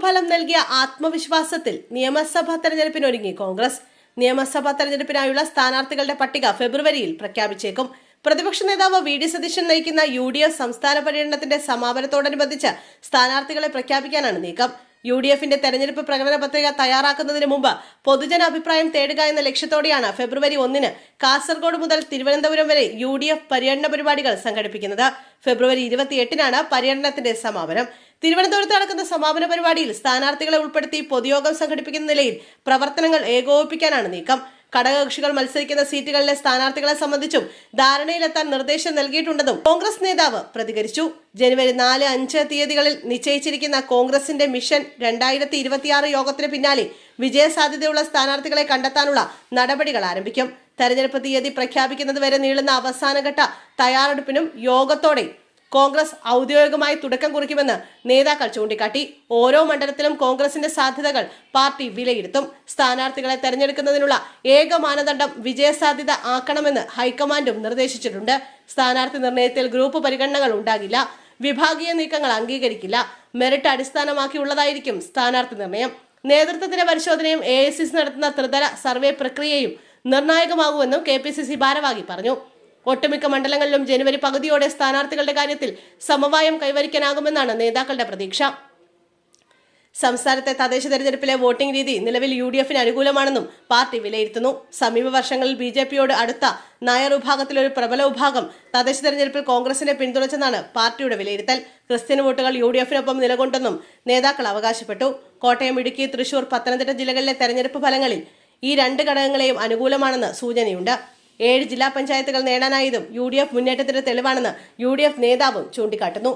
ഫലം നൽകിയ ആത്മവിശ്വാസത്തിൽ നിയമസഭാ തെരഞ്ഞെടുപ്പിനൊരുങ്ങി കോൺഗ്രസ്. നിയമസഭാ തെരഞ്ഞെടുപ്പിനായുള്ള സ്ഥാനാർത്ഥികളുടെ പട്ടിക ഫെബ്രുവരിയിൽ പ്രഖ്യാപിച്ചേക്കും. പ്രതിപക്ഷ നേതാവ് വി.ഡി. സതീശൻ നയിക്കുന്ന യു.ഡി.എഫ് സംസ്ഥാന പര്യടനത്തിന്റെ സമാപനത്തോടനുബന്ധിച്ച് സ്ഥാനാർത്ഥികളെ പ്രഖ്യാപിക്കാനാണ് നീക്കം. യു.ഡി.എഫിന്റെ തെരഞ്ഞെടുപ്പ് പ്രകടന പത്രിക തയ്യാറാക്കുന്നതിന് മുമ്പ് പൊതുജന അഭിപ്രായം തേടുക എന്ന ലക്ഷ്യത്തോടെയാണ് ഫെബ്രുവരി 1 കാസർഗോഡ് മുതൽ തിരുവനന്തപുരം വരെ യു.ഡി.എഫ് പര്യടന പരിപാടികൾ സംഘടിപ്പിക്കുന്നത്. ഫെബ്രുവരി 28 പര്യടനത്തിന്റെ സമാപനം. തിരുവനന്തപുരത്ത് നടക്കുന്ന സമാപന പരിപാടിയിൽ സ്ഥാനാർത്ഥികളെ ഉൾപ്പെടുത്തി പൊതുയോഗം സംഘടിപ്പിക്കുന്ന നിലയിൽ പ്രവർത്തനങ്ങൾ ഏകോപിപ്പിക്കാനാണ് നീക്കം. ഘടകകക്ഷികൾ മത്സരിക്കുന്ന സീറ്റുകളിലെ സ്ഥാനാർത്ഥികളെ സംബന്ധിച്ചും ധാരണയിലെത്താൻ നിർദ്ദേശം നൽകിയിട്ടുണ്ടെന്നും കോൺഗ്രസ് നേതാവ് പ്രതികരിച്ചു. ജനുവരി 4, 5 തീയതികളിൽ നിശ്ചയിച്ചിരിക്കുന്ന കോൺഗ്രസിന്റെ മിഷൻ 2026 യോഗത്തിന് പിന്നാലെ വിജയസാധ്യതയുള്ള സ്ഥാനാർത്ഥികളെ കണ്ടെത്താനുള്ള നടപടികൾ ആരംഭിക്കും. തെരഞ്ഞെടുപ്പ് തീയതി പ്രഖ്യാപിക്കുന്നതുവരെ നീളുന്ന അവസാനഘട്ട തയ്യാറെടുപ്പിനും യോഗത്തോടെ കോൺഗ്രസ് ഔദ്യോഗികമായി തുടക്കം കുറിക്കുമെന്ന് നേതാക്കൾ ചൂണ്ടിക്കാട്ടി. ഓരോ മണ്ഡലത്തിലും കോൺഗ്രസിന്റെ സാധ്യതകൾ പാർട്ടി വിലയിരുത്തും. സ്ഥാനാർത്ഥികളെ തെരഞ്ഞെടുക്കുന്നതിനുള്ള ഏക മാനദണ്ഡം വിജയസാധ്യത ആക്കണമെന്ന് ഹൈക്കമാൻഡും നിർദ്ദേശിച്ചിട്ടുണ്ട്. സ്ഥാനാർത്ഥി നിർണയത്തിൽ ഗ്രൂപ്പ് പരിഗണനകൾ ഉണ്ടാകില്ല. വിഭാഗീയ നീക്കങ്ങൾ അംഗീകരിക്കില്ല. മെറിറ്റ് അടിസ്ഥാനമാക്കിയുള്ളതായിരിക്കും സ്ഥാനാർത്ഥി നിർണയം. നേതൃത്വത്തിന്റെ പരിശോധനയും AICC നടത്തുന്ന ത്രിതല സർവേ പ്രക്രിയയും നിർണായകമാകുമെന്നും KPCC ഭാരവാഹി പറഞ്ഞു. ഒട്ടുമിക്ക മണ്ഡലങ്ങളിലും ജനുവരി പകുതിയോടെ സ്ഥാനാർത്ഥികളുടെ കാര്യത്തിൽ സമവായം കൈവരിക്കാനാകുമെന്നാണ് നേതാക്കളുടെ പ്രതീക്ഷ. സംസ്ഥാനത്തെ തദ്ദേശ തെരഞ്ഞെടുപ്പിലെ വോട്ടിംഗ് രീതി നിലവിൽ UDF-ന് അനുകൂലമാണെന്നും പാർട്ടി വിലയിരുത്തുന്നു. സമീപ വർഷങ്ങളിൽ BJP-യോട് അടുത്ത നായർ വിഭാഗത്തിലൊരു പ്രബല വിഭാഗം തദ്ദേശ തെരഞ്ഞെടുപ്പിൽ കോൺഗ്രസിനെ പിന്തുണച്ചെന്നാണ് പാർട്ടിയുടെ വിലയിരുത്തൽ. ക്രിസ്ത്യൻ വോട്ടുകൾ UDF-നൊപ്പം നിലകൊണ്ടെന്നും നേതാക്കൾ അവകാശപ്പെട്ടു. കോട്ടയം, ഇടുക്കി, തൃശൂർ, പത്തനംതിട്ട ജില്ലകളിലെ തെരഞ്ഞെടുപ്പ് ഫലങ്ങളിൽ ഈ രണ്ട് ഘടകങ്ങളെയും അനുകൂലമാണെന്ന് സൂചനയുണ്ട്. 7 ജില്ലാ പഞ്ചായത്തുകൾ നേടാനായതും UDF മുന്നേറ്റത്തിന്റെ തെളിവാണെന്ന് UDF നേതാവും ചൂണ്ടിക്കാട്ടുന്നു.